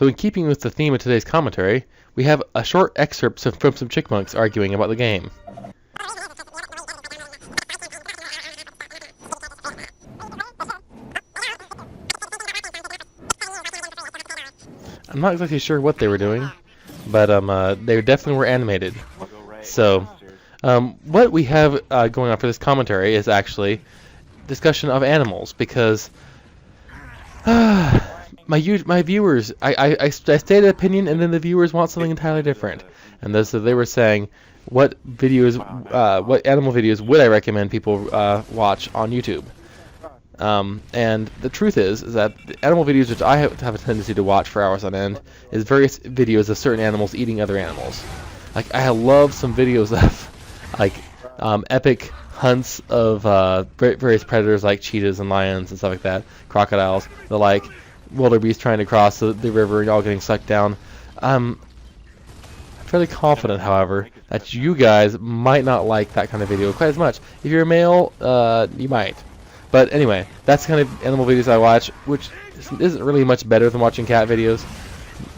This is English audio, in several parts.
So in keeping with the theme of today's commentary, we have a short excerpt from some chickmunks arguing about the game. I'm not exactly sure what they were doing, but they definitely were animated. So, what we have going on for this commentary is actually discussion of animals, because my viewers, I stated an opinion, and then the viewers want something entirely different. And they were saying, what animal videos would I recommend people watch on YouTube? And the truth is that the animal videos, which I have a tendency to watch for hours on end, is various videos of certain animals eating other animals. Like, I love some videos of like epic hunts of various predators like cheetahs and lions and stuff like that, crocodiles, the like wildebeest trying to cross the river and all getting sucked down. I'm fairly confident, however, that you guys might not like that kind of video quite as much. If you're a male, you might. But anyway, that's the kind of animal videos I watch, which isn't really much better than watching cat videos.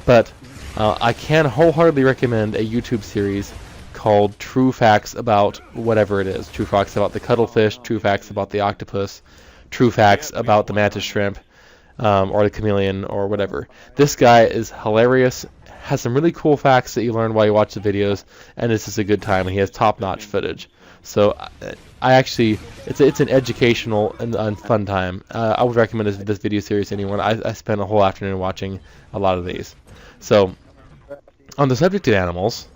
But I can wholeheartedly recommend a YouTube series called True Facts about whatever it is. True Facts about the cuttlefish, True Facts about the octopus, True Facts about the mantis shrimp, or the chameleon, or whatever. This guy is hilarious, has some really cool facts that you learn while you watch the videos, and it's just a good time, and he has top-notch footage. So it's an educational and fun time. I would recommend this video series to anyone. I spent a whole afternoon watching a lot of these. So, on the subject of animals,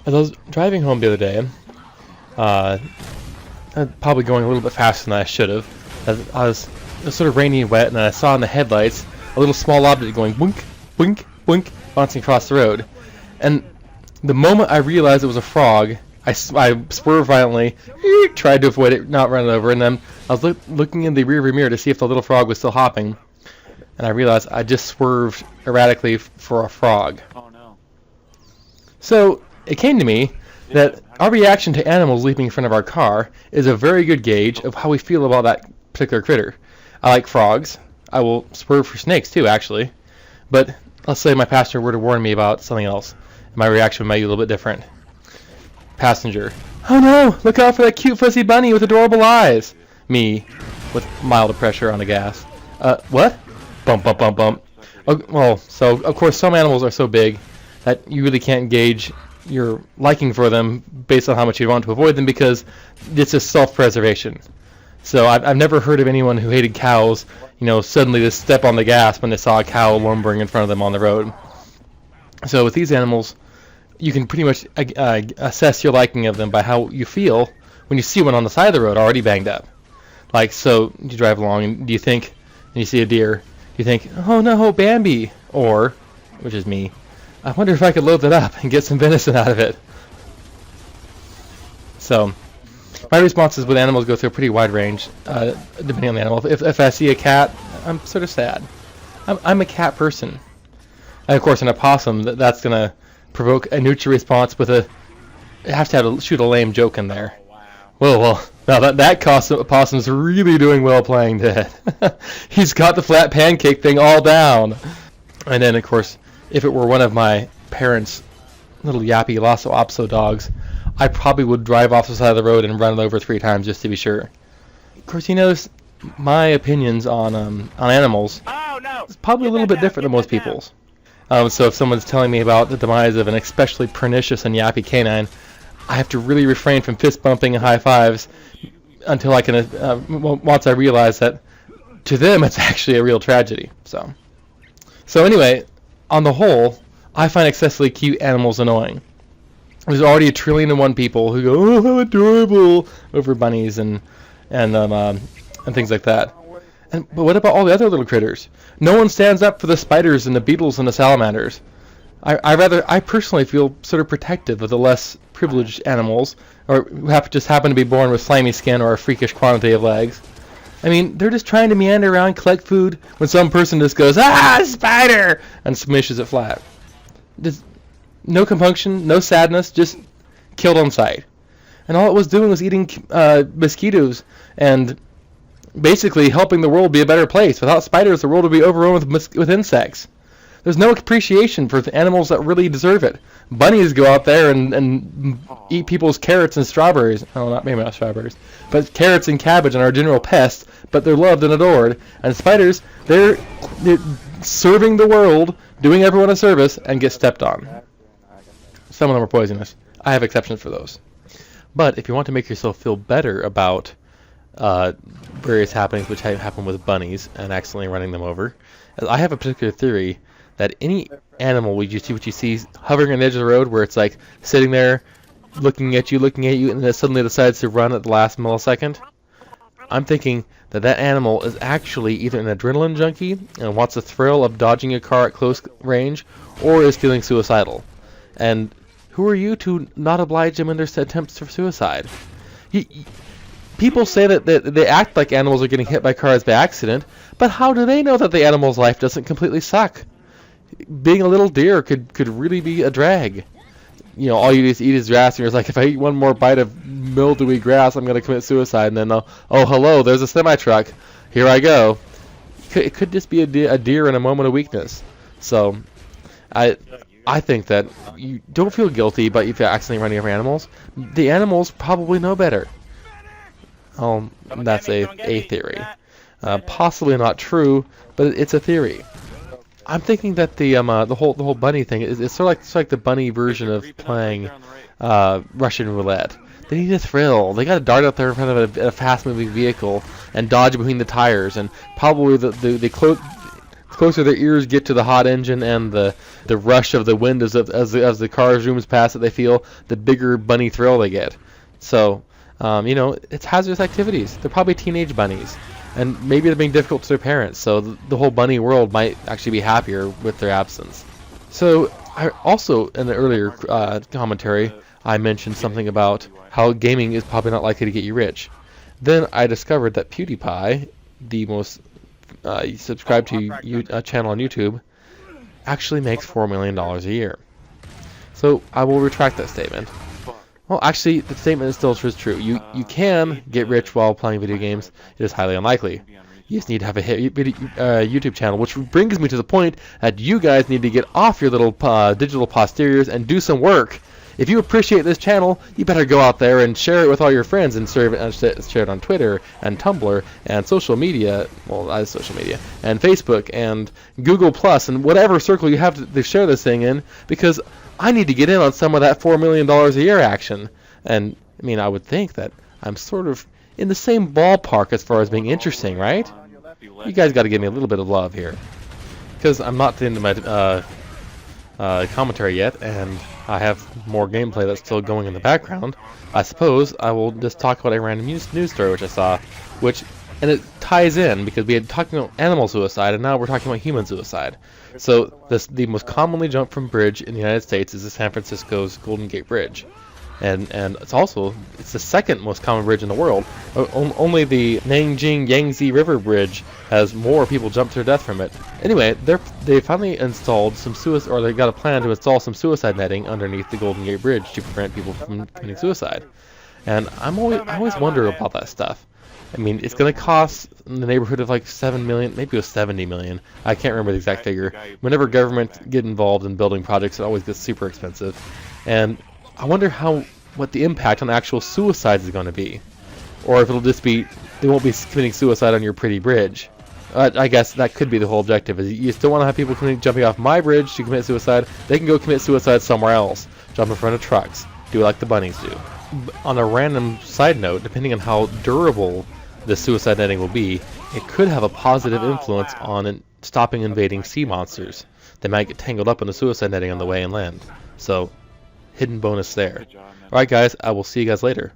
as I was driving home the other day, probably going a little bit faster than I should have. It was sort of rainy and wet, and I saw in the headlights a little small object going boink, boink, boink, bouncing across the road. And the moment I realized it was a frog, I swerved violently, tried to avoid it, not run it over, and then I was looking in the rearview mirror to see if the little frog was still hopping, and I realized I just swerved erratically for a frog. Oh no. So it came to me that our reaction to animals leaping in front of our car is a very good gauge of how we feel about that particular critter. I like frogs. I will swerve for snakes too, actually. But let's say my passenger were to warn me about something else. My reaction might be a little bit different. Passenger: oh no, look out for that cute fuzzy bunny with adorable eyes. Me, with mild pressure on the gas. What? Bump, bump, bump, bump. Well, so of course some animals are so big that you really can't gauge your liking for them based on how much you want to avoid them, because it's just self-preservation. So I've never heard of anyone who hated cows, suddenly just step on the gas when they saw a cow lumbering in front of them on the road. So with these animals, you can pretty much assess your liking of them by how you feel when you see one on the side of the road already banged up. Like, so you drive along and and you see a deer, you think, oh no, Bambi, or, which is me, I wonder if I could load that up and get some venison out of it. So, my responses with animals go through a pretty wide range, depending on the animal. If I see a cat, I'm sort of sad. I'm a cat person. And of course, an opossum, that's going to provoke a neutral response with you have to shoot a lame joke in there. Well, now that opossum's really doing well playing dead. He's got the flat pancake thing all down. And then, of course, if it were one of my parents' little yappy Lhasa Apso dogs, I probably would drive off the side of the road and run it over 3 times just to be sure. Of course, my opinions on animals is probably a little bit different than most people's. So if someone's telling me about the demise of an especially pernicious and yappy canine, I have to really refrain from fist bumping and high fives until I can, once I realize that to them it's actually a real tragedy. So anyway, on the whole, I find excessively cute animals annoying. There's already 1,000,000,001 people who go, oh, how adorable, over bunnies and things like that. But what about all the other little critters? No one stands up for the spiders and the beetles and the salamanders. I personally feel sort of protective of the less privileged animals, or who just happen to be born with slimy skin or a freakish quantity of legs. I mean, they're just trying to meander around, collect food, when some person just goes, spider, and smashes it flat. Just no compunction, no sadness, just killed on sight. And all it was doing was eating mosquitoes and basically helping the world be a better place. Without spiders, the world would be overrun with insects. There's no appreciation for the animals that really deserve it. Bunnies go out there and eat people's carrots and strawberries. Oh, maybe not strawberries, but carrots and cabbage and are general pests, but they're loved and adored. And spiders, they're serving the world, doing everyone a service, and get stepped on. Some of them are poisonous. I have exceptions for those. But if you want to make yourself feel better about various happenings which happen with bunnies and accidentally running them over, I have a particular theory that any animal which you see hovering on the edge of the road, where it's like sitting there looking at you, and then suddenly decides to run at the last millisecond, I'm thinking that that animal is actually either an adrenaline junkie and wants the thrill of dodging a car at close range, or is feeling suicidal. And who are you to not oblige them in their attempts for suicide? People say that they act like animals are getting hit by cars by accident, but how do they know that the animal's life doesn't completely suck? Being a little deer could really be a drag. You know, all you do is eat is grass, and you're like, if I eat one more bite of mildewy grass, I'm going to commit suicide. And then, oh, hello, there's a semi-truck. Here I go. It could just be a deer in a moment of weakness. So, I think that you don't feel guilty, but if you're accidentally running over animals, the animals probably know better. Oh, that's a theory. Possibly not true, but it's a theory. I'm thinking that the whole bunny thing is sort of like the bunny version of playing Russian roulette. They need a thrill. They got to dart out there in front of a fast-moving vehicle and dodge between the tires, and probably the closer their ears get to the hot engine and the rush of the wind as the car zooms past that they feel, the bigger bunny thrill they get. So, it's hazardous activities. They're probably teenage bunnies. And maybe they're being difficult to their parents, so the whole bunny world might actually be happier with their absence. So, I also, in the earlier commentary, I mentioned something about how gaming is probably not likely to get you rich. Then I discovered that PewDiePie, the most subscribed to channel on YouTube, actually makes $4 million a year. So, I will retract that statement. Well, actually, the statement is still true. You can get rich while playing video games. It is highly unlikely. You just need to have a YouTube channel, which brings me to the point that you guys need to get off your little digital posteriors and do some work. If you appreciate this channel, you better go out there and share it with all your friends and share it on Twitter and Tumblr and social media, social media, and Facebook and Google Plus and whatever circle you have to share this thing in, because I need to get in on some of that $4 million a year action. And, I mean, I would think that I'm sort of in the same ballpark as far as being interesting, right? You guys got to give me a little bit of love here. Because I'm not into my commentary yet, and I have more gameplay that's still going in the background. I suppose I will just talk about a random news story which I saw, and it ties in because we had talking about animal suicide, and now we're talking about human suicide. So the most commonly jumped from bridge in the United States is the San Francisco's Golden Gate Bridge, and it's the second most common bridge in the world. Only the Nanjing Yangtze River Bridge has more people jump to their death from it. Anyway, they finally installed they got a plan to install some suicide netting underneath the Golden Gate Bridge to prevent people from committing suicide. And I always wonder about that stuff. I mean, it's going to cost in the neighborhood of like $7 million, maybe it was $70 million. I can't remember the exact figure. Whenever government get involved in building projects, it always gets super expensive. And I wonder what the impact on actual suicides is going to be. Or if it'll just be, they won't be committing suicide on your pretty bridge. I guess that could be the whole objective. Is you still want to have people jumping off my bridge to commit suicide. They can go commit suicide somewhere else. Jump in front of trucks. Do like the bunnies do. On a random side note, depending on how durable the suicide netting will be, it could have a positive influence on stopping invading sea monsters. They might get tangled up in the suicide netting on the way inland. So, hidden bonus there. Alright guys, I will see you guys later.